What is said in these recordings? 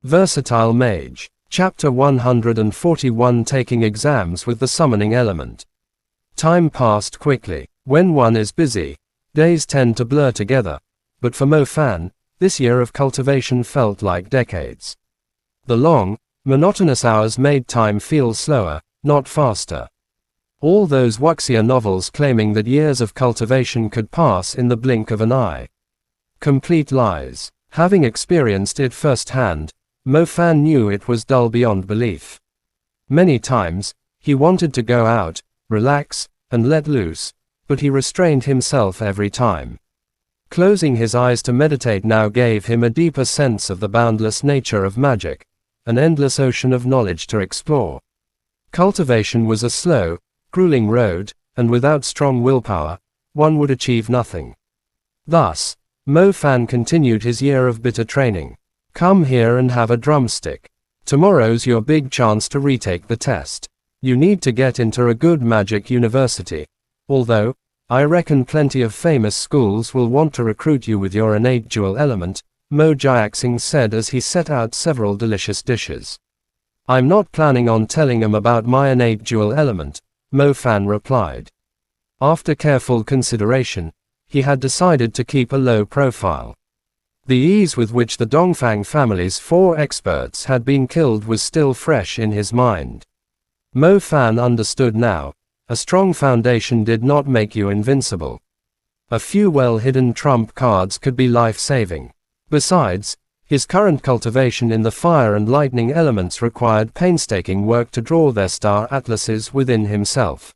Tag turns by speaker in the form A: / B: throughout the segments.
A: Versatile Mage. Chapter 141, Taking Exams with the Summoning Element. Time passed quickly. When one is busy, days tend to blur together. But for Mo Fan, this year of cultivation felt like decades. The long, monotonous hours made time feel slower, not faster. All those wuxia novels claiming that years of cultivation could pass in the blink of an eye. Complete lies. Having experienced it firsthand, Mo Fan knew it was dull beyond belief. Many times, he wanted to go out, relax, and let loose, but he restrained himself every time. Closing his eyes to meditate now gave him a deeper sense of the boundless nature of magic, an endless ocean of knowledge to explore. Cultivation was a slow, grueling road, and without strong willpower, one would achieve nothing. Thus, Mo Fan continued his year of bitter training. Come here and have a drumstick. Tomorrow's your big chance to retake the test. You need to get into a good magic university. Although, I reckon plenty of famous schools will want to recruit you with your innate dual element, Mo Jiaxing said as he set out several delicious dishes. I'm not planning on telling them about my innate dual element, Mo Fan replied. After careful consideration, he had decided to keep a low profile. The ease with which the Dongfang family's 4 experts had been killed was still fresh in his mind. Mo Fan understood now, a strong foundation did not make you invincible. A few well-hidden trump cards could be life-saving. Besides, his current cultivation in the fire and lightning elements required painstaking work to draw their star atlases within himself.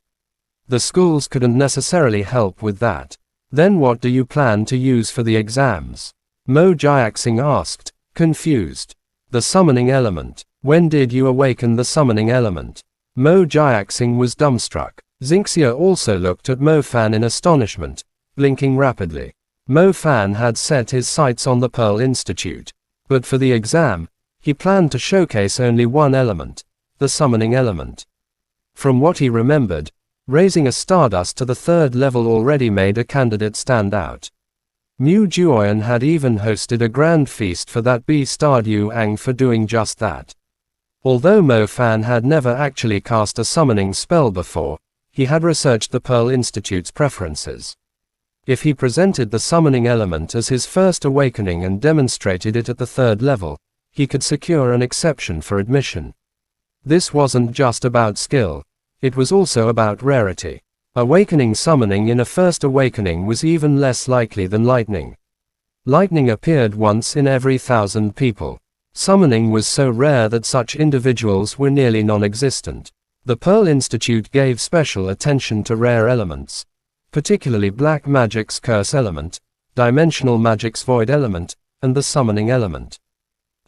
A: The schools couldn't necessarily help with that. Then what do you plan to use for the exams? Mo Jiaxing asked, confused. The summoning element. When did you awaken the summoning element? Mo Jiaxing was dumbstruck. Xingxia also looked at Mo Fan in astonishment, blinking rapidly. Mo Fan had set his sights on the Pearl Institute. But for the exam, he planned to showcase only one element, the summoning element. From what he remembered, raising a Stardust to the 3rd level already made a candidate stand out. Mu Juoyan had even hosted a grand feast for that B-starred Yu Ang for doing just that. Although Mo Fan had never actually cast a summoning spell before, he had researched the Pearl Institute's preferences. If he presented the summoning element as his first awakening and demonstrated it at the 3rd level, he could secure an exception for admission. This wasn't just about skill, it was also about rarity. Awakening summoning in a first awakening was even less likely than lightning. Lightning appeared once in every 1,000 people. Summoning was so rare that such individuals were nearly non-existent. The Pearl Institute gave special attention to rare elements, particularly black magic's curse element, dimensional magic's void element, and the summoning element.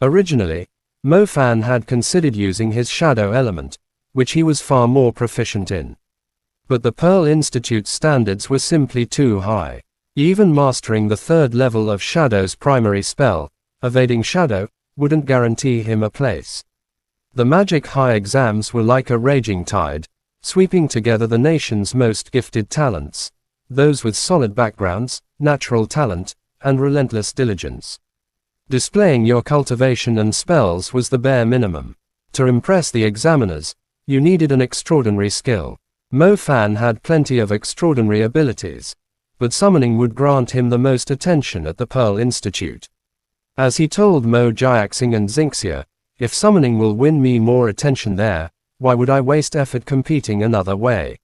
A: Originally, Mo Fan had considered using his shadow element, which he was far more proficient in. But the Pearl Institute's standards were simply too high. Even mastering the 3rd level of Shadow's primary spell, Evading Shadow, wouldn't guarantee him a place. The Magic High exams were like a raging tide, sweeping together the nation's most gifted talents, those with solid backgrounds, natural talent, and relentless diligence. Displaying your cultivation and spells was the bare minimum. To impress the examiners, you needed an extraordinary skill. Mo Fan had plenty of extraordinary abilities, but summoning would grant him the most attention at the Pearl Institute. As he told Mo Jiaxing and Xingxia, if summoning will win me more attention there, why would I waste effort competing another way?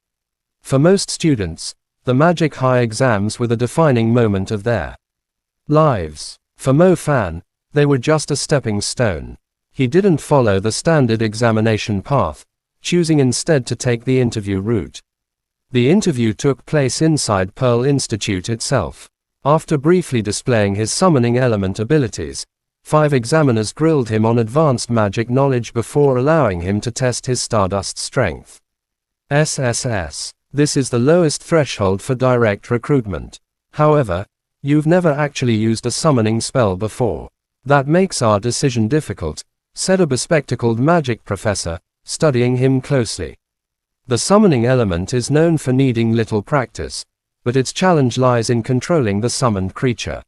A: For most students, the Magic High exams were the defining moment of their lives. For Mo Fan, they were just a stepping stone. He didn't follow the standard examination path, choosing instead to take the interview route. The interview took place inside Pearl Institute itself. After briefly displaying his summoning element abilities, 5 examiners grilled him on advanced magic knowledge before allowing him to test his Stardust strength. SSS. This is the lowest threshold for direct recruitment. However, you've never actually used a summoning spell before. That makes our decision difficult, said a bespectacled magic professor, studying him closely. The summoning element is known for needing little practice, but its challenge lies in controlling the summoned creature.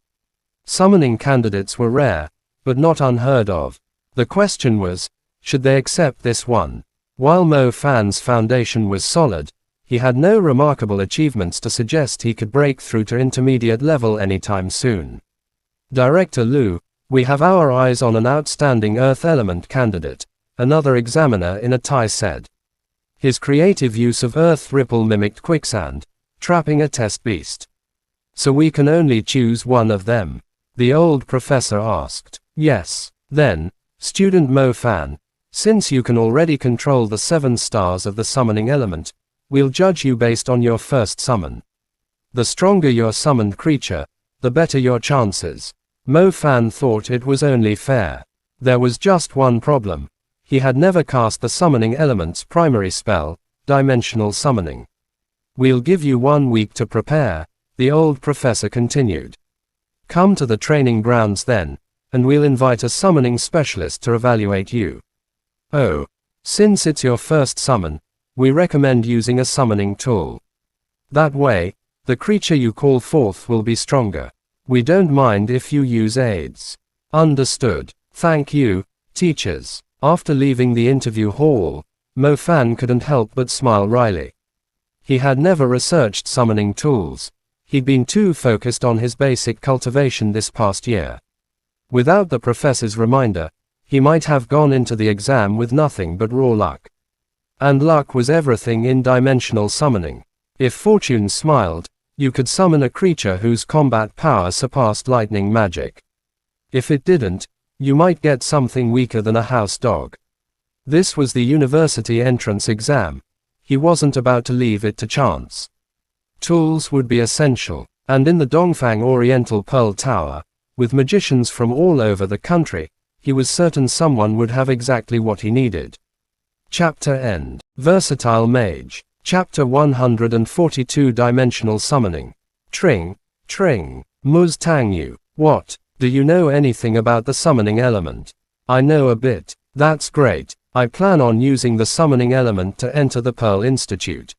A: Summoning candidates were rare, but not unheard of. The question was, should they accept this one? While Mo Fan's foundation was solid, he had no remarkable achievements to suggest he could break through to intermediate level anytime soon. Director Liu, we have our eyes on an outstanding Earth element candidate, another examiner in a tie said. His creative use of Earth ripple mimicked quicksand, trapping a test beast. So we can only choose one of them? The old professor asked. Yes. Then, student Mo Fan, since you can already control the 7 stars of the summoning element, we'll judge you based on your first summon. The stronger your summoned creature, the better your chances. Mo Fan thought it was only fair. There was just one problem. He had never cast the summoning element's primary spell, dimensional summoning. We'll give you 1 week to prepare, the old professor continued. Come to the training grounds then, and we'll invite a summoning specialist to evaluate you. Oh, since it's your first summon, we recommend using a summoning tool. That way, the creature you call forth will be stronger. We don't mind if you use aids. Understood. Thank you, teachers. After leaving the interview hall, Mo Fan couldn't help but smile wryly. He had never researched summoning tools. He'd been too focused on his basic cultivation this past year. Without the professor's reminder, he might have gone into the exam with nothing but raw luck. And luck was everything in dimensional summoning. If fortune smiled, you could summon a creature whose combat power surpassed lightning magic. If it didn't, you might get something weaker than a house dog. This was the university entrance exam. He wasn't about to leave it to chance. Tools would be essential, and in the Dongfang Oriental Pearl Tower, with magicians from all over the country, he was certain someone would have exactly what he needed. Chapter End. Versatile Mage. Chapter 142 Dimensional Summoning. Tring, Tring. Muz Tangyu. What? Do you know anything about the summoning element? I know a bit. That's great. I plan on using the summoning element to enter the Pearl Institute.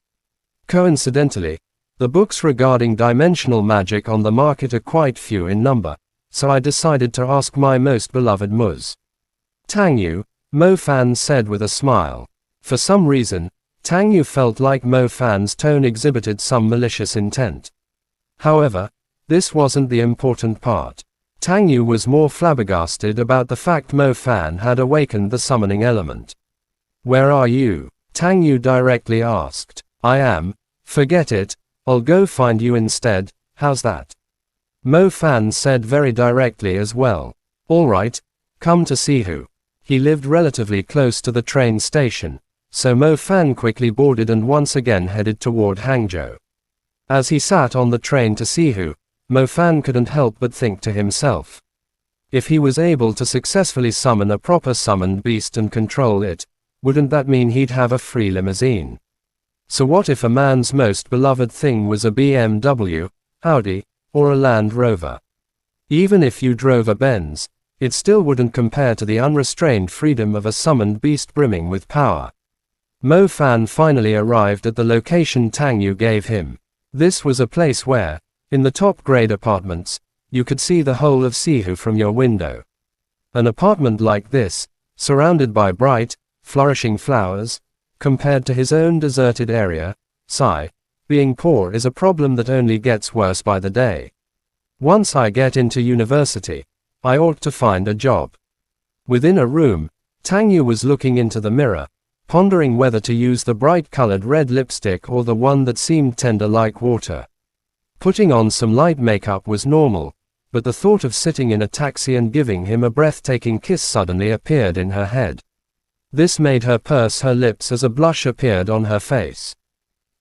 A: Coincidentally, the books regarding dimensional magic on the market are quite few in number, so I decided to ask my most beloved Muz Tangyu, Mo Fan said with a smile. For some reason, Tangyu felt like Mo Fan's tone exhibited some malicious intent. However, this wasn't the important part. Tangyu was more flabbergasted about the fact Mo Fan had awakened the summoning element. Where are you? Tangyu directly asked. I am. Forget it, I'll go find you instead, how's that? Mo Fan said very directly as well. Alright, come to see who. He lived relatively close to the train station, so Mo Fan quickly boarded and once again headed toward Hangzhou. As he sat on the train to see who, Mo Fan couldn't help but think to himself. If he was able to successfully summon a proper summoned beast and control it, wouldn't that mean he'd have a free limousine? So what if a man's most beloved thing was a BMW, Audi, or a Land Rover? Even if you drove a Benz, it still wouldn't compare to the unrestrained freedom of a summoned beast brimming with power. Mo Fan finally arrived at the location Tangyu gave him. This was a place where, in the top-grade apartments, you could see the whole of Sihu from your window. An apartment like this, surrounded by bright, flourishing flowers, compared to his own deserted area, being poor is a problem that only gets worse by the day. Once I get into university, I ought to find a job. Within a room, Tangyu was looking into the mirror, pondering whether to use the bright-colored red lipstick or the one that seemed tender like water. Putting on some light makeup was normal, but the thought of sitting in a taxi and giving him a breathtaking kiss suddenly appeared in her head. This made her purse her lips as a blush appeared on her face.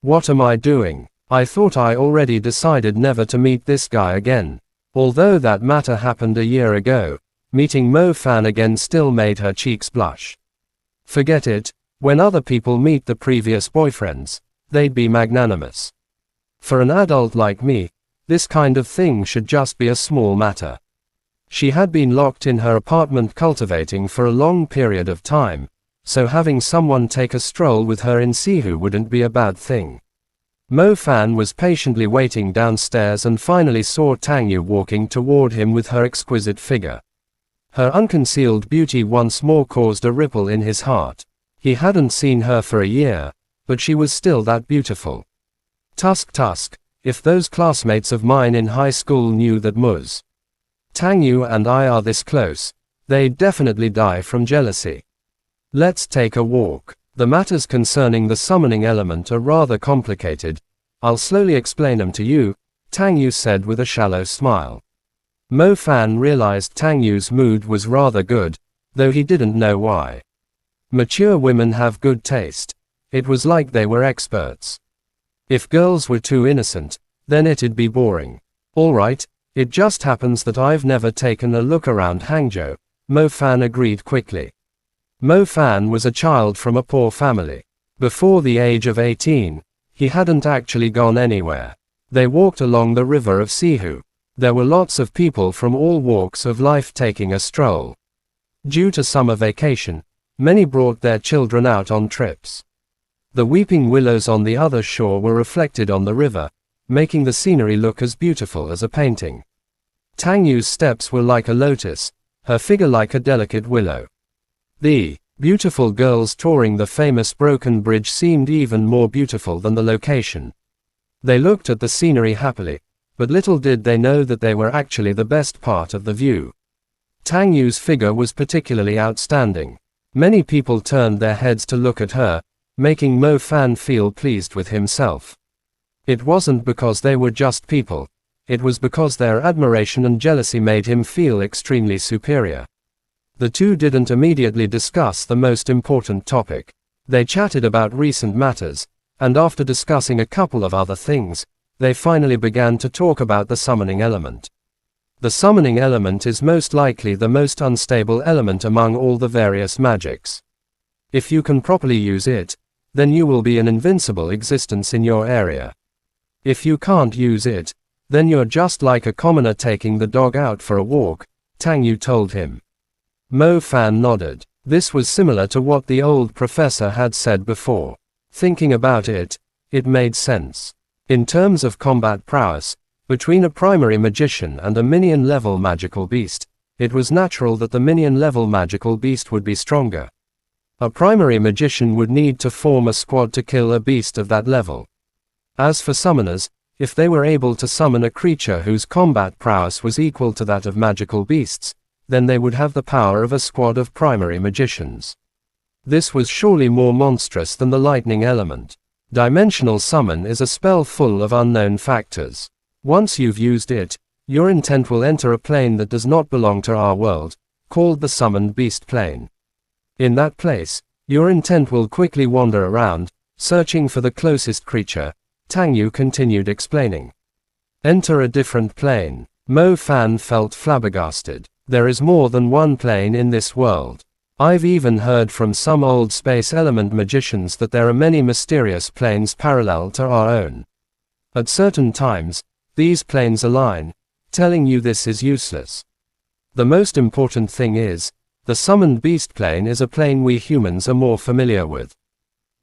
A: What am I doing? I thought I already decided never to meet this guy again. Although that matter happened a year ago, meeting Mo Fan again still made her cheeks blush. Forget it, when other people meet the previous boyfriends, they'd be magnanimous. For an adult like me, this kind of thing should just be a small matter. She had been locked in her apartment cultivating for a long period of time, so having someone take a stroll with her in Sihu wouldn't be a bad thing. Mo Fan was patiently waiting downstairs and finally saw Tangyu walking toward him with her exquisite figure. Her unconcealed beauty once more caused a ripple in his heart. He hadn't seen her for a year, but she was still that beautiful. Tusk, if those classmates of mine in high school knew that Ms. Tangyu and I are this close, they'd definitely die from jealousy. Let's take a walk. The matters concerning the summoning element are rather complicated. I'll slowly explain them to you, Tangyu said with a shallow smile. Mo Fan realized Tangyu's mood was rather good, though he didn't know why. Mature women have good taste. It was like they were experts. If girls were too innocent, then it'd be boring. Alright, it just happens that I've never taken a look around Hangzhou, Mo Fan agreed quickly. Mo Fan was a child from a poor family. Before the age of 18, he hadn't actually gone anywhere. They walked along the river of Sihu. There were lots of people from all walks of life taking a stroll. Due to summer vacation, many brought their children out on trips. The weeping willows on the other shore were reflected on the river, making the scenery look as beautiful as a painting. Tangyu's steps were like a lotus, her figure like a delicate willow. The beautiful girls touring the famous broken bridge seemed even more beautiful than the location. They looked at the scenery happily, but little did they know that they were actually the best part of the view. Tangyu's figure was particularly outstanding. Many people turned their heads to look at her, making Mo Fan feel pleased with himself. It wasn't because they were just people, it was because their admiration and jealousy made him feel extremely superior. The two didn't immediately discuss the most important topic. They chatted about recent matters, and after discussing a couple of other things, they finally began to talk about the summoning element. The summoning element is most likely the most unstable element among all the various magics. If you can properly use it, then you will be an invincible existence in your area. If you can't use it, then you're just like a commoner taking the dog out for a walk, Tangyu told him. Mo Fan nodded. This was similar to what the old professor had said before. Thinking about it, it made sense. In terms of combat prowess, between a primary magician and a minion-level magical beast, it was natural that the minion-level magical beast would be stronger. A primary magician would need to form a squad to kill a beast of that level. As for summoners, if they were able to summon a creature whose combat prowess was equal to that of magical beasts, then they would have the power of a squad of primary magicians. This was surely more monstrous than the lightning element. Dimensional Summon is a spell full of unknown factors. Once you've used it, your intent will enter a plane that does not belong to our world, called the Summoned Beast Plane. In that place, your intent will quickly wander around, searching for the closest creature, Tangyu continued explaining. Enter a different plane. Mo Fan felt flabbergasted. There is more than one plane in this world. I've even heard from some old space element magicians that there are many mysterious planes parallel to our own. At certain times, these planes align, telling you this is useless. The most important thing is, the Summoned Beast Plane is a plane we humans are more familiar with.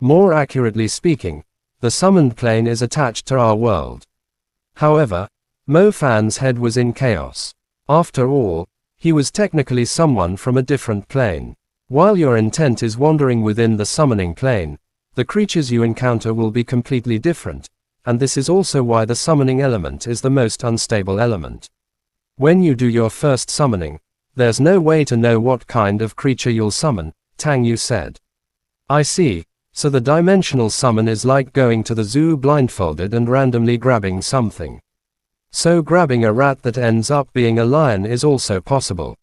A: More accurately speaking, the Summoned Plane is attached to our world. However, Mo Fan's head was in chaos. After all, he was technically someone from a different plane. While your intent is wandering within the summoning plane, the creatures you encounter will be completely different, and this is also why the summoning element is the most unstable element. When you do your first summoning, there's no way to know what kind of creature you'll summon, Tangyu said. I see, so the dimensional summon is like going to the zoo blindfolded and randomly grabbing something. So grabbing a rat that ends up being a lion is also possible?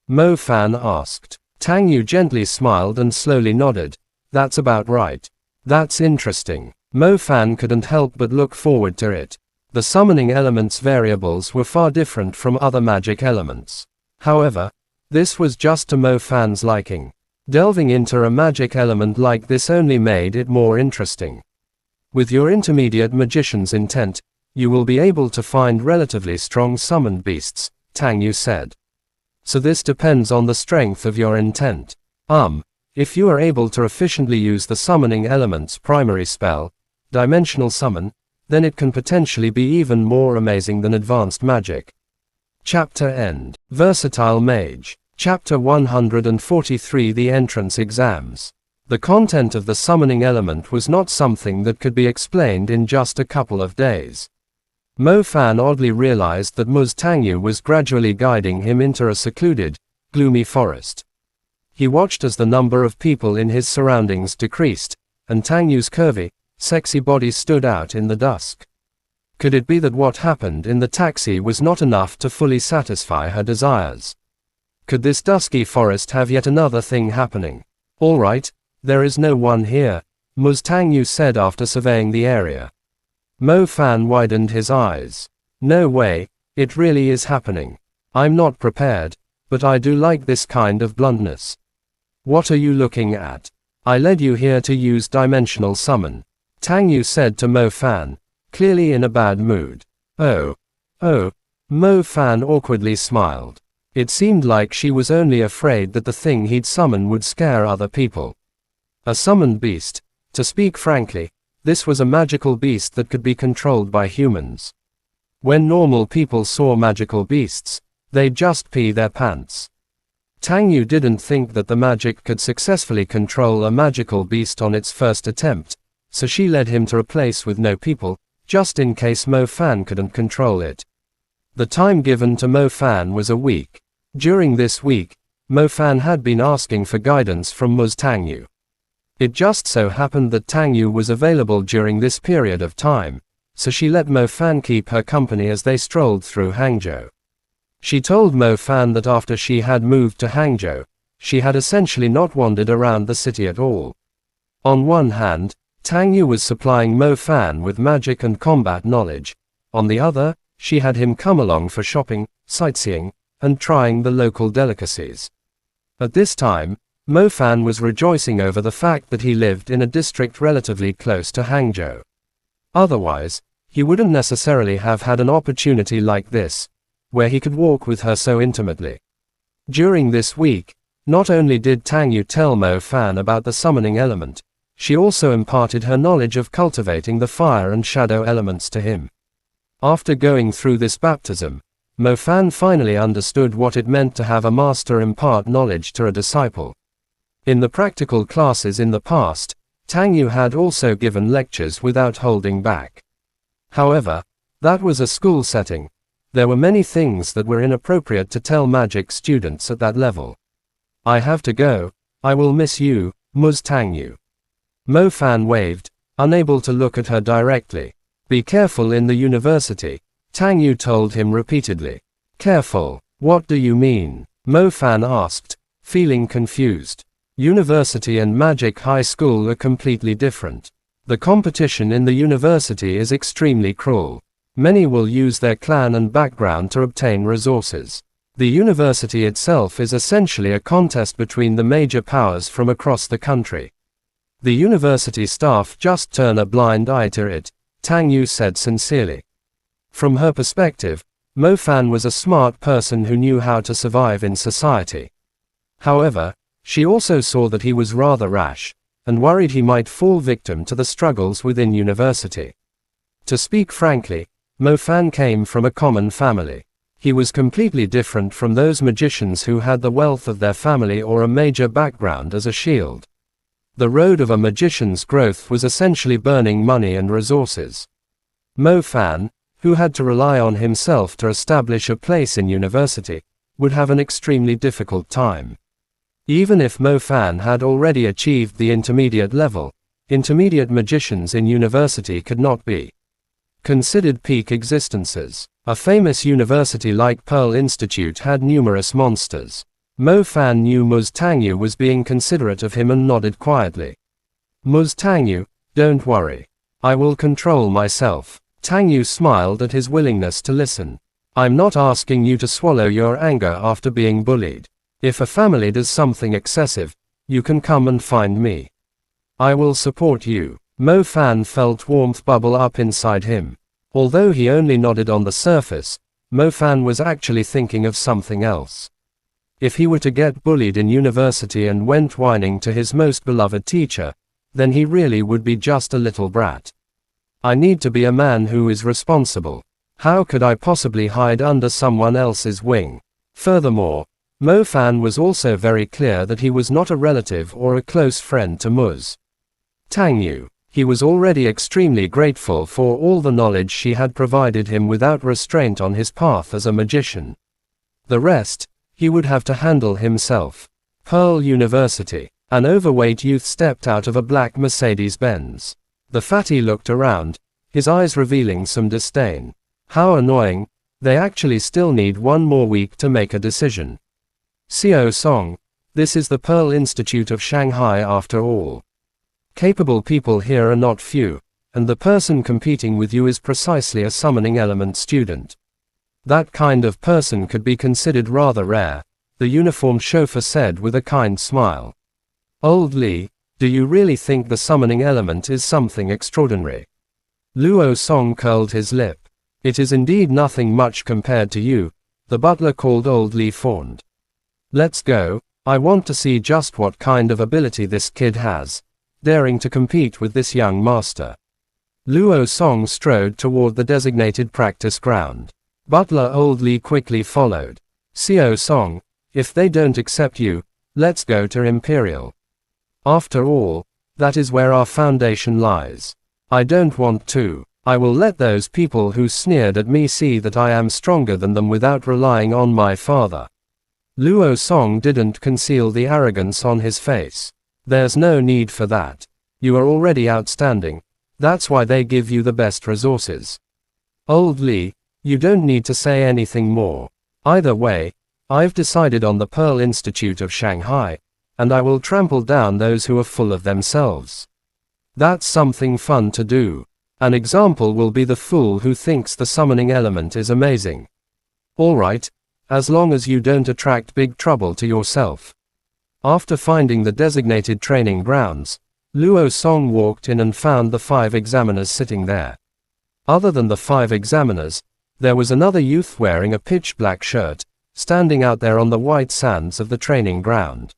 A: Mo Fan asked. Tangyu gently smiled and slowly nodded. That's about right. That's interesting. Mo Fan couldn't help but look forward to it. The summoning element's variables were far different from other magic elements. However, this was just to Mo Fan's liking. Delving into a magic element like this only made it more interesting. With your intermediate magician's intent, you will be able to find relatively strong summoned beasts, Tangyu said. So this depends on the strength of your intent. If you are able to efficiently use the summoning element's primary spell, Dimensional Summon, then it can potentially be even more amazing than advanced magic. Chapter End. Versatile Mage. Chapter 143 The Entrance Exams. The content of the summoning element was not something that could be explained in just a couple of days. Mo Fan oddly realized that Muz Tangyu was gradually guiding him into a secluded, gloomy forest. He watched as the number of people in his surroundings decreased, and Tangyu's curvy, sexy body stood out in the dusk. Could it be that what happened in the taxi was not enough to fully satisfy her desires? Could this dusky forest have yet another thing happening? All right, there is no one here, Muz Tangyu said after surveying the area. Mo Fan widened his eyes. No way, it really is happening. I'm not prepared, but I do like this kind of bluntness. What are you looking at? I led you here to use dimensional summon, Tangyu said to Mo Fan, clearly in a bad mood. Oh, Mo Fan awkwardly smiled. It seemed like she was only afraid that the thing he'd summon would scare other people. A summoned beast, to speak frankly, this was a magical beast that could be controlled by humans. When normal people saw magical beasts, they'd just pee their pants. Tangyu didn't think that the magic could successfully control a magical beast on its first attempt, so she led him to a place with no people, just in case Mo Fan couldn't control it. The time given to Mo Fan was a week. During this week, Mo Fan had been asking for guidance from Muz Tangyu. It just so happened that Tangyu was available during this period of time, so she let Mo Fan keep her company as they strolled through Hangzhou. She told Mo Fan that after she had moved to Hangzhou, she had essentially not wandered around the city at all. On one hand, Tangyu was supplying Mo Fan with magic and combat knowledge. On the other, she had him come along for shopping, sightseeing, and trying the local delicacies. At this time, Mo Fan was rejoicing over the fact that he lived in a district relatively close to Hangzhou. Otherwise, he wouldn't necessarily have had an opportunity like this, where he could walk with her so intimately. During this week, not only did Tangyu tell Mo Fan about the summoning element, she also imparted her knowledge of cultivating the fire and shadow elements to him. After going through this baptism, Mo Fan finally understood what it meant to have a master impart knowledge to a disciple. In the practical classes in the past, Tangyu had also given lectures without holding back. However, that was a school setting. There were many things that were inappropriate to tell magic students at that level. I have to go, I will miss you, Muz Tangyu. Mo Fan waved, unable to look at her directly. Be careful in the university, Tangyu told him repeatedly. Careful, what do you mean? Mo Fan asked, feeling confused. University and magic high school are completely different. The competition in the university is extremely cruel. Many will use their clan and background to obtain resources. The university itself is essentially a contest between the major powers from across the country. The university staff just turn a blind eye to it, Tangyu said sincerely. From her perspective, Mo Fan was a smart person who knew how to survive in society. However, she also saw that he was rather rash, and worried he might fall victim to the struggles within university. To speak frankly, Mo Fan came from a common family. He was completely different from those magicians who had the wealth of their family or a major background as a shield. The road of a magician's growth was essentially burning money and resources. Mo Fan, who had to rely on himself to establish a place in university, would have an extremely difficult time. Even if Mo Fan had already achieved the intermediate level, intermediate magicians in university could not be considered peak existences. A famous university like Pearl Institute had numerous monsters. Mo Fan knew Muz Tangyu was being considerate of him and nodded quietly. Muz Tangyu, don't worry. I will control myself. Tangyu smiled at his willingness to listen. I'm not asking you to swallow your anger after being bullied. If a family does something excessive, you can come and find me. I will support you. Mo Fan felt warmth bubble up inside him. Although he only nodded on the surface, Mo Fan was actually thinking of something else. If he were to get bullied in university and went whining to his most beloved teacher, then he really would be just a little brat. I need to be a man who is responsible. How could I possibly hide under someone else's wing? Furthermore, Mo Fan was also very clear that he was not a relative or a close friend to Ms. Tang Yu. He was already extremely grateful for all the knowledge she had provided him without restraint on his path as a magician. The rest, he would have to handle himself. Pearl University. An overweight youth stepped out of a black Mercedes-Benz. The fatty looked around, his eyes revealing some disdain. How annoying, they actually still need one more week to make a decision. Xiao Song, this is the Pearl Institute of Shanghai after all. Capable people here are not few, and the person competing with you is precisely a summoning element student. That kind of person could be considered rather rare, the uniformed chauffeur said with a kind smile. Old Li, do you really think the summoning element is something extraordinary? Luo Song curled his lip. It is indeed nothing much compared to you, the butler called Old Li fawned. Let's go, I want to see just what kind of ability this kid has, daring to compete with this young master. Luo Song strode toward the designated practice ground. Butler Old Li quickly followed. Xiao Song, if they don't accept you, let's go to Imperial. After all, that is where our foundation lies. I don't want to. I will let those people who sneered at me see that I am stronger than them without relying on my father. Luo Song didn't conceal the arrogance on his face. There's no need for that. You are already outstanding. That's why they give you the best resources. Old Li, you don't need to say anything more. Either way, I've decided on the Pearl Institute of Shanghai, and I will trample down those who are full of themselves. That's something fun to do. An example will be the fool who thinks the summoning element is amazing. Alright, as long as you don't attract big trouble to yourself. After finding the designated training grounds, Luo Song walked in and found the 5 examiners sitting there. Other than the 5 examiners, there was another youth wearing a pitch-black shirt, standing out there on the white sands of the training ground.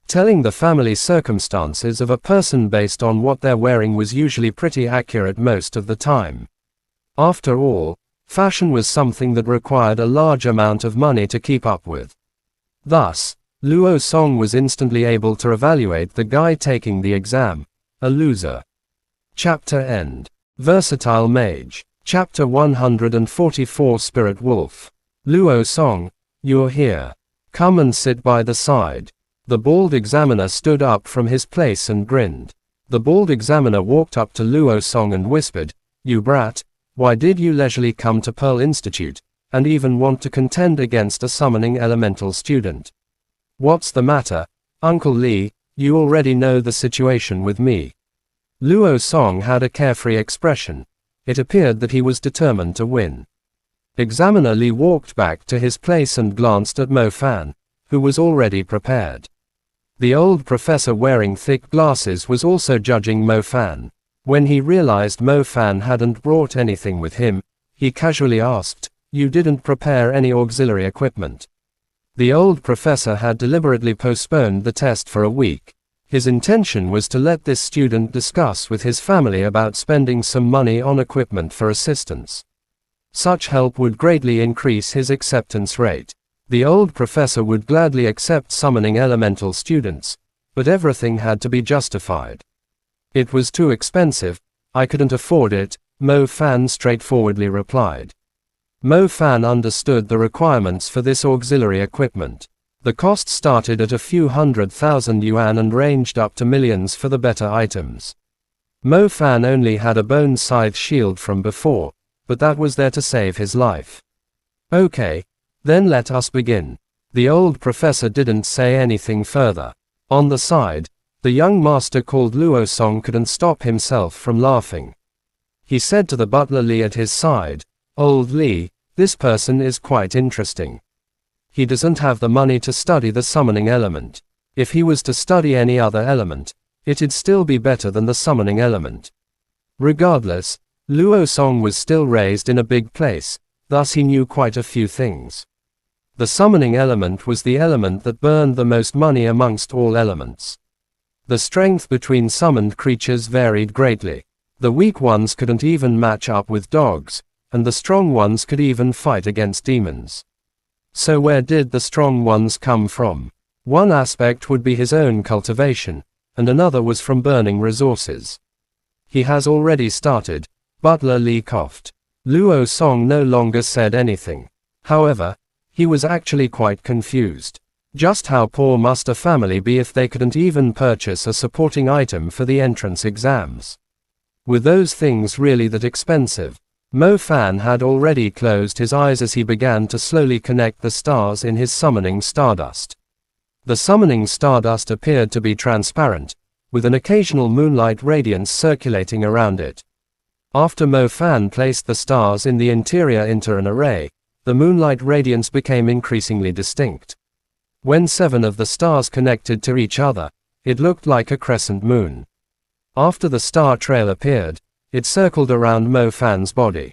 A: Telling the family circumstances of a person based on what they're wearing was usually pretty accurate most of the time. After all, fashion was something that required a large amount of money to keep up with. Thus, Luo Song was instantly able to evaluate the guy taking the exam, a loser. Chapter End. Versatile Mage. Chapter 144 Spirit Wolf. Luo Song, you're here. Come and sit by the side. The bald examiner stood up from his place and grinned. The bald examiner walked up to Luo Song and whispered, "You brat, why did you leisurely come to Pearl Institute, and even want to contend against a summoning elemental student? What's the matter, Uncle Li? You already know the situation with me." Luo Song had a carefree expression. It appeared that he was determined to win. Examiner Li walked back to his place and glanced at Mo Fan, who was already prepared. The old professor wearing thick glasses was also judging Mo Fan. When he realized Mo Fan hadn't brought anything with him, he casually asked, "You didn't prepare any auxiliary equipment?" The old professor had deliberately postponed the test for a week. His intention was to let this student discuss with his family about spending some money on equipment for assistance. Such help would greatly increase his acceptance rate. The old professor would gladly accept summoning elemental students, but everything had to be justified. It was too expensive, I couldn't afford it, Mo Fan straightforwardly replied. Mo Fan understood the requirements for this auxiliary equipment. The cost started at a few 100,000 yuan and ranged up to millions for the better items. Mo Fan only had a bone scythe shield from before, but that was there to save his life. Okay, then let us begin. The old professor didn't say anything further. On the side, the young master called Luo Song couldn't stop himself from laughing. He said to the butler Li at his side, "Old Li, this person is quite interesting. He doesn't have the money to study the summoning element. If he was to study any other element, it'd still be better than the summoning element." Regardless, Luo Song was still raised in a big place, thus he knew quite a few things. The summoning element was the element that burned the most money amongst all elements. The strength between summoned creatures varied greatly. The weak ones couldn't even match up with dogs, and the strong ones could even fight against demons. So where did the strong ones come from? One aspect would be his own cultivation, and another was from burning resources. He has already started. Butler Lee coughed. Luo Song no longer said anything. However, he was actually quite confused. Just how poor must a family be if they couldn't even purchase a supporting item for the entrance exams? Were those things really that expensive? Mo Fan had already closed his eyes as he began to slowly connect the stars in his summoning stardust. The summoning stardust appeared to be transparent, with an occasional moonlight radiance circulating around it. After Mo Fan placed the stars in the interior into an array, the moonlight radiance became increasingly distinct. When 7 of the stars connected to each other, it looked like a crescent moon. After the star trail appeared, it circled around Mo Fan's body.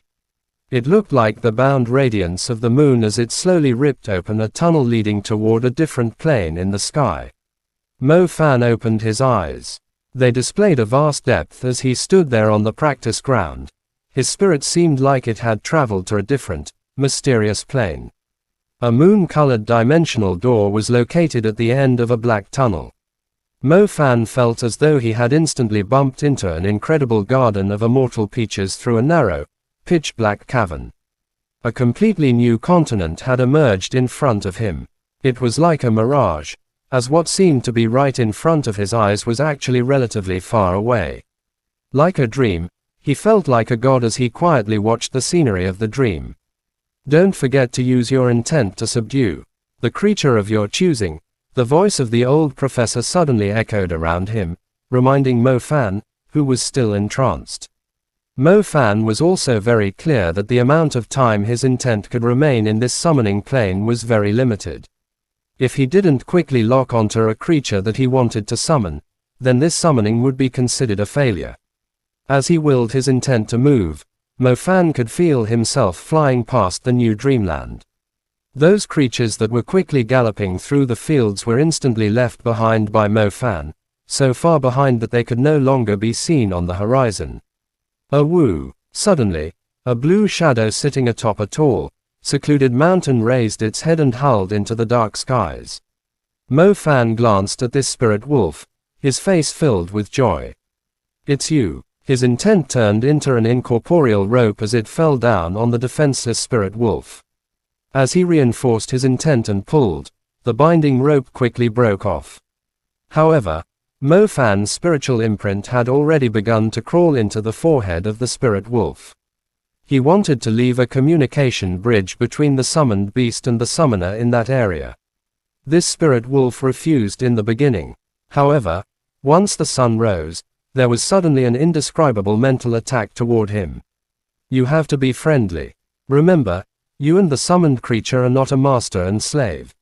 A: It looked like the bound radiance of the moon as it slowly ripped open a tunnel leading toward a different plane in the sky. Mo Fan opened his eyes. They displayed a vast depth as he stood there on the practice ground. His spirit seemed like it had traveled to a different, mysterious plane. A moon-colored dimensional door was located at the end of a black tunnel. Mo Fan felt as though he had instantly bumped into an incredible garden of immortal peaches through a narrow, pitch-black cavern. A completely new continent had emerged in front of him. It was like a mirage, as what seemed to be right in front of his eyes was actually relatively far away. Like a dream, he felt like a god as he quietly watched the scenery of the dream. Don't forget to use your intent to subdue the creature of your choosing. The voice of the old professor suddenly echoed around him, reminding Mo Fan, who was still entranced. Mo Fan was also very clear that the amount of time his intent could remain in this summoning plane was very limited. If he didn't quickly lock onto a creature that he wanted to summon, then this summoning would be considered a failure. As he willed his intent to move, Mo Fan could feel himself flying past the new dreamland. Those creatures that were quickly galloping through the fields were instantly left behind by Mo Fan, so far behind that they could no longer be seen on the horizon. Woo! Suddenly, a blue shadow sitting atop a tall, secluded mountain raised its head and hurled into the dark skies. Mo Fan glanced at this spirit wolf, his face filled with joy. It's you. His intent turned into an incorporeal rope as it fell down on the defenseless spirit wolf. As he reinforced his intent and pulled, the binding rope quickly broke off. However, Mo Fan's spiritual imprint had already begun to crawl into the forehead of the spirit wolf. He wanted to leave a communication bridge between the summoned beast and the summoner in that area. This spirit wolf refused in the beginning. However, once the sun rose, there was suddenly an indescribable mental attack toward him. You have to be friendly. Remember, you and the summoned creature are not a master and slave.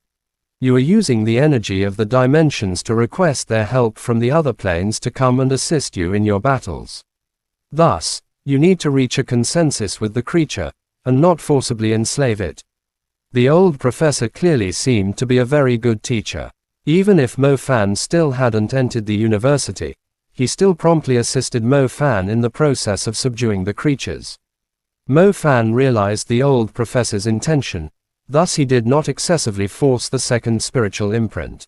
A: You are using the energy of the dimensions to request their help from the other planes to come and assist you in your battles. Thus, you need to reach a consensus with the creature, and not forcibly enslave it. The old professor clearly seemed to be a very good teacher. Even if Mo Fan still hadn't entered the university, he still promptly assisted Mo Fan in the process of subduing the creatures. Mo Fan realized the old professor's intention, thus he did not excessively force the second spiritual imprint.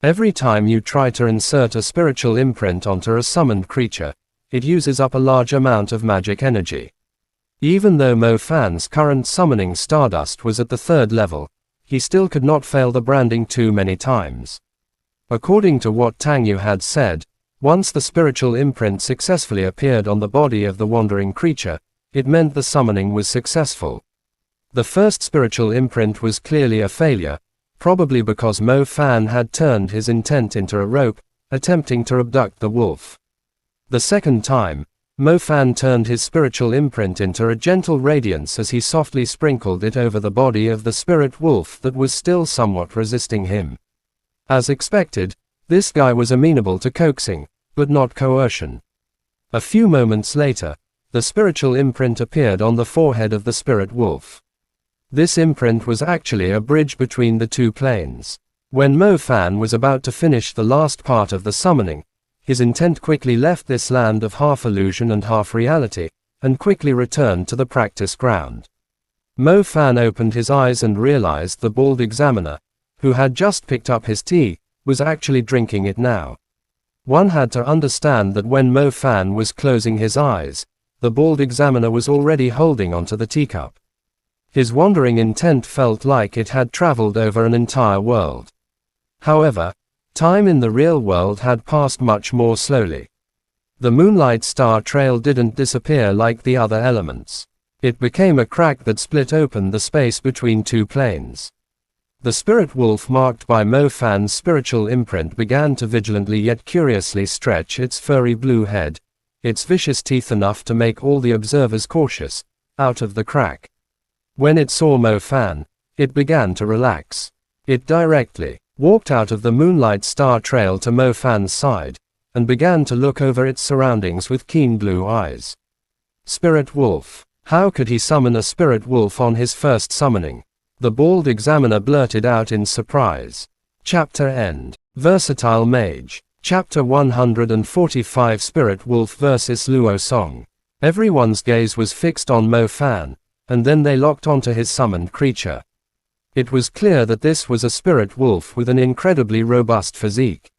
A: Every time you try to insert a spiritual imprint onto a summoned creature, it uses up a large amount of magic energy. Even though Mo Fan's current summoning stardust was at the 3rd level, he still could not fail the branding too many times. According to what Tang Yu had said, once the spiritual imprint successfully appeared on the body of the wandering creature, it meant the summoning was successful. The first spiritual imprint was clearly a failure, probably because Mo Fan had turned his intent into a rope, attempting to abduct the wolf. The second time, Mo Fan turned his spiritual imprint into a gentle radiance as he softly sprinkled it over the body of the spirit wolf that was still somewhat resisting him. As expected, this guy was amenable to coaxing, but not coercion. A few moments later, the spiritual imprint appeared on the forehead of the spirit wolf. This imprint was actually a bridge between the two planes. When Mo Fan was about to finish the last part of the summoning, his intent quickly left this land of half illusion and half reality, and quickly returned to the practice ground. Mo Fan opened his eyes and realized the bald examiner, who had just picked up his tea, was actually drinking it now. One had to understand that when Mo Fan was closing his eyes, the bald examiner was already holding onto the teacup. His wandering intent felt like it had traveled over an entire world. However, time in the real world had passed much more slowly. The moonlight star trail didn't disappear like the other elements. It became a crack that split open the space between two planes. The spirit wolf marked by Mo Fan's spiritual imprint began to vigilantly yet curiously stretch its furry blue head, its vicious teeth enough to make all the observers cautious, out of the crack. When it saw Mo Fan, it began to relax. It directly walked out of the moonlight star trail to Mo Fan's side, and began to look over its surroundings with keen blue eyes. Spirit wolf. How could he summon a spirit wolf on his first summoning? The bald examiner blurted out in surprise. Chapter end. Versatile Mage. Chapter 145 Spirit Wolf vs. Luo Song. Everyone's gaze was fixed on Mo Fan, and then they locked onto his summoned creature. It was clear that this was a spirit wolf with an incredibly robust physique.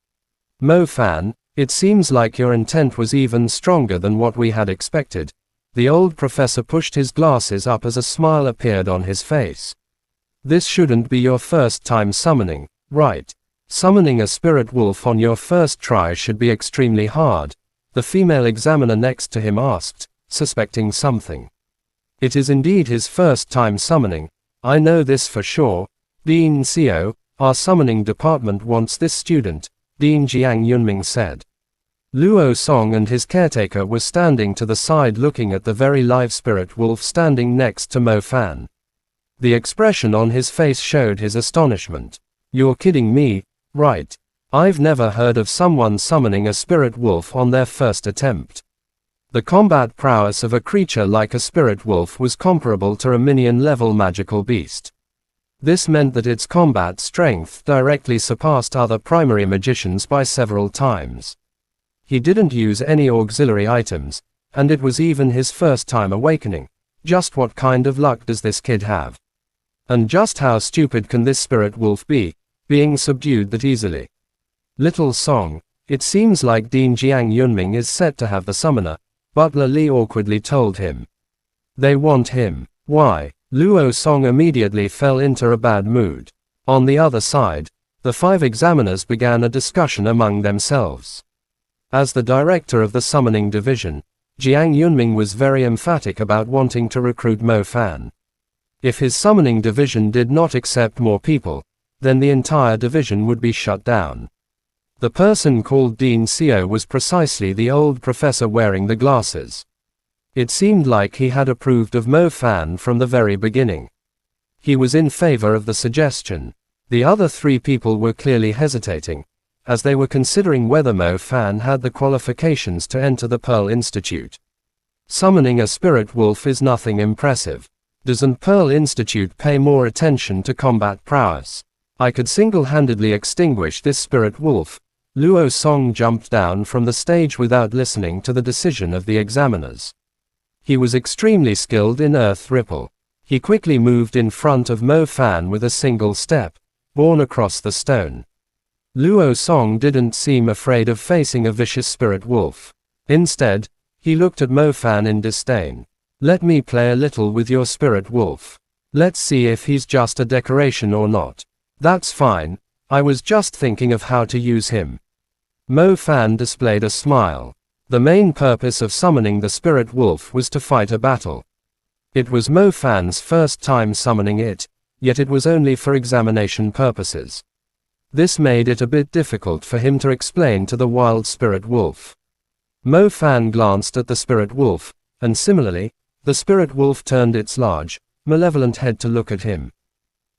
A: Mo Fan, it seems like your intent was even stronger than what we had expected. The old professor pushed his glasses up as a smile appeared on his face. This shouldn't be your first time summoning, right? Summoning a spirit wolf on your first try should be extremely hard, the female examiner next to him asked, suspecting something. It is indeed his first time summoning. I know this for sure. Dean Xiao, our summoning department wants this student, Dean Jiang Yunming said. Luo Song and his caretaker were standing to the side looking at the very live spirit wolf standing next to Mo Fan. The expression on his face showed his astonishment. You're kidding me, right? I've never heard of someone summoning a spirit wolf on their first attempt. The combat prowess of a creature like a spirit wolf was comparable to a minion-level magical beast. This meant that its combat strength directly surpassed other primary magicians by several times. He didn't use any auxiliary items, and it was even his first time awakening. Just what kind of luck does this kid have? And just how stupid can this spirit wolf be, being subdued that easily? Little Song, it seems like Dean Jiang Yunming is set to have the summoner, Butler Li awkwardly told him. They want him. Why? Luo Song immediately fell into a bad mood. On the other side, the 5 examiners began a discussion among themselves. As the director of the summoning division, Jiang Yunming was very emphatic about wanting to recruit Mo Fan. If his summoning division did not accept more people, then the entire division would be shut down. The person called Dean Xiao was precisely the old professor wearing the glasses. It seemed like he had approved of Mo Fan from the very beginning. He was in favor of the suggestion. The other 3 people were clearly hesitating, as they were considering whether Mo Fan had the qualifications to enter the Pearl Institute. Summoning a spirit wolf is nothing impressive. Doesn't Pearl Institute pay more attention to combat prowess? I could single-handedly extinguish this spirit wolf. Luo Song jumped down from the stage without listening to the decision of the examiners. He was extremely skilled in Earth Ripple. He quickly moved in front of Mo Fan with a single step, borne across the stone. Luo Song didn't seem afraid of facing a vicious spirit wolf. Instead, he looked at Mo Fan in disdain. Let me play a little with your spirit wolf. Let's see if he's just a decoration or not. That's fine, I was just thinking of how to use him. Mo Fan displayed a smile. The main purpose of summoning the spirit wolf was to fight a battle. It was Mo Fan's first time summoning it, yet it was only for examination purposes. This made it a bit difficult for him to explain to the wild spirit wolf. Mo Fan glanced at the spirit wolf, and similarly, the spirit wolf turned its large, malevolent head to look at him.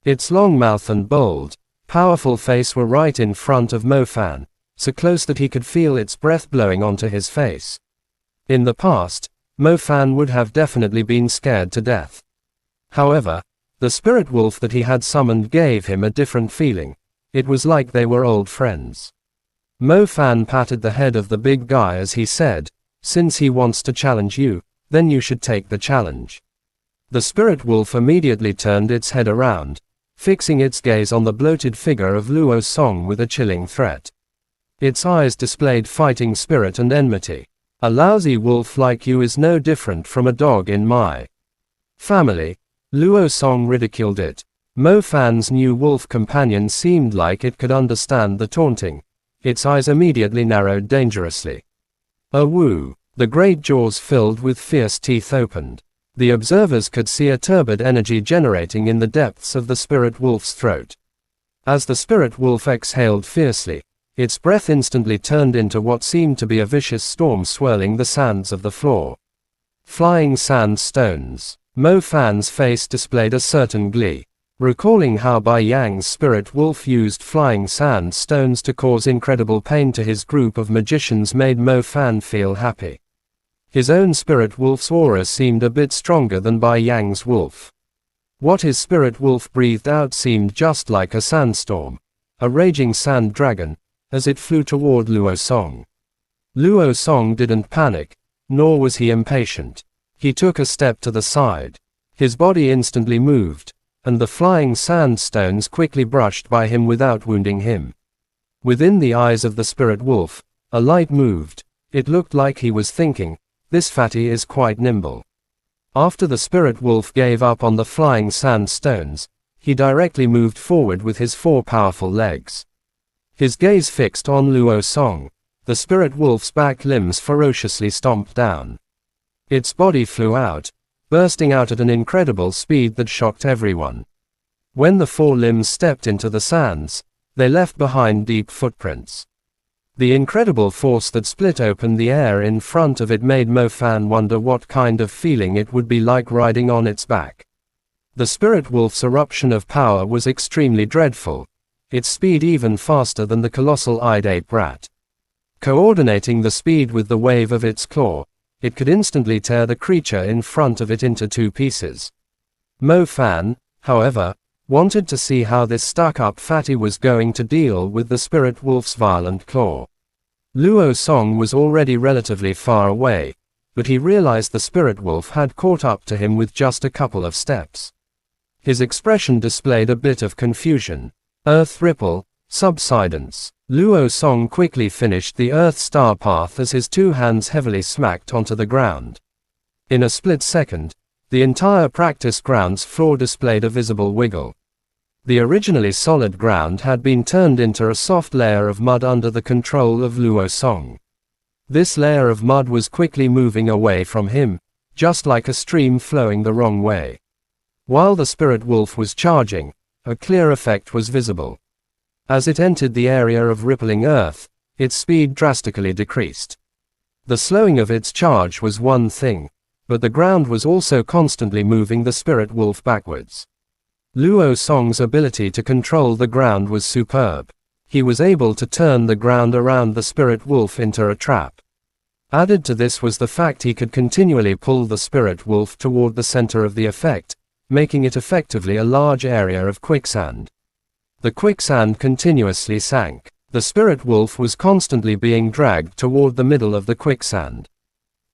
A: Its long mouth and bold, powerful face were right in front of Mo Fan, so close that he could feel its breath blowing onto his face. In the past, Mo Fan would have definitely been scared to death. However, the spirit wolf that he had summoned gave him a different feeling. It was like they were old friends. Mo Fan patted the head of the big guy as he said, "Since he wants to challenge you, then you should take the challenge." The spirit wolf immediately turned its head around, fixing its gaze on the bloated figure of Luo Song with a chilling threat. Its eyes displayed fighting spirit and enmity. A lousy wolf like you is no different from a dog in my family. Luo Song ridiculed it. Mo Fan's new wolf companion seemed like it could understand the taunting. Its eyes immediately narrowed dangerously. Woo! The great jaws filled with fierce teeth opened. The observers could see a turbid energy generating in the depths of the spirit wolf's throat. As the spirit wolf exhaled fiercely, its breath instantly turned into what seemed to be a vicious storm swirling the sands of the floor. Flying sand stones. Mo Fan's face displayed a certain glee. Recalling how Bai Yang's spirit wolf used flying sand stones to cause incredible pain to his group of magicians made Mo Fan feel happy. His own spirit wolf's aura seemed a bit stronger than Bai Yang's wolf. What his spirit wolf breathed out seemed just like a sandstorm, a raging sand dragon, as it flew toward Luo Song. Luo Song didn't panic, nor was he impatient. He took a step to the side. His body instantly moved, and the flying sandstones quickly brushed by him without wounding him. Within the eyes of the spirit wolf, a light moved. It looked like he was thinking, "This fatty is quite nimble." After the spirit wolf gave up on the flying sandstones, he directly moved forward with his 4 powerful legs. His gaze fixed on Luo Song. The spirit wolf's back limbs ferociously stomped down. Its body flew out, bursting out at an incredible speed that shocked everyone. When the 4 limbs stepped into the sands, they left behind deep footprints. The incredible force that split open the air in front of it made Mo Fan wonder what kind of feeling it would be like riding on its back. The spirit wolf's eruption of power was extremely dreadful, its speed even faster than the colossal-eyed ape rat. Coordinating the speed with the wave of its claw, it could instantly tear the creature in front of it into 2 pieces. Mo Fan, however, wanted to see how this stuck-up fatty was going to deal with the spirit wolf's violent claw. Luo Song was already relatively far away, but he realized the spirit wolf had caught up to him with just a couple of steps. His expression displayed a bit of confusion. Earth ripple, subsidence. Luo Song quickly finished the Earth Star Path as his 2 hands heavily smacked onto the ground. In a split second, the entire practice ground's floor displayed a visible wiggle. The originally solid ground had been turned into a soft layer of mud under the control of Luo Song. This layer of mud was quickly moving away from him, just like a stream flowing the wrong way. While the spirit wolf was charging, a clear effect was visible. As it entered the area of rippling earth, its speed drastically decreased. The slowing of its charge was one thing, but the ground was also constantly moving the spirit wolf backwards. Luo Song's ability to control the ground was superb. He was able to turn the ground around the spirit wolf into a trap. Added to this was the fact he could continually pull the spirit wolf toward the center of the effect, making it effectively a large area of quicksand. The quicksand continuously sank. The spirit wolf was constantly being dragged toward the middle of the quicksand.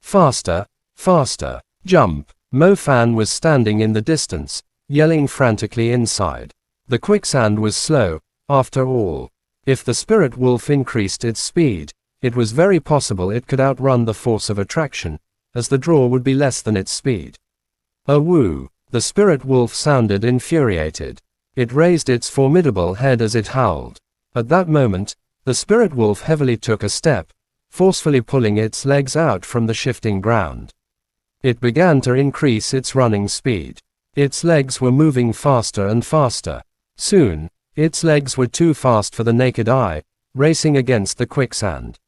A: Faster, faster, jump. Mo Fan was standing in the distance, yelling frantically inside. The quicksand was slow, after all. If the spirit wolf increased its speed, it was very possible it could outrun the force of attraction, as the draw would be less than its speed. Woo! The spirit wolf sounded infuriated. It raised its formidable head as it howled. At that moment, the spirit wolf heavily took a step, forcefully pulling its legs out from the shifting ground. It began to increase its running speed. Its legs were moving faster and faster. Soon, its legs were too fast for the naked eye, racing against the quicksand.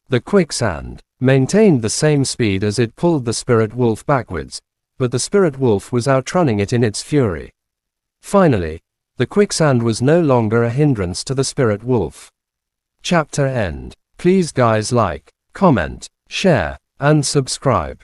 A: The quicksand maintained the same speed as it pulled the spirit wolf backwards, but the spirit wolf was outrunning it in its fury. Finally, the quicksand was no longer a hindrance to the spirit wolf. Chapter end. Please guys like, comment, share, and subscribe.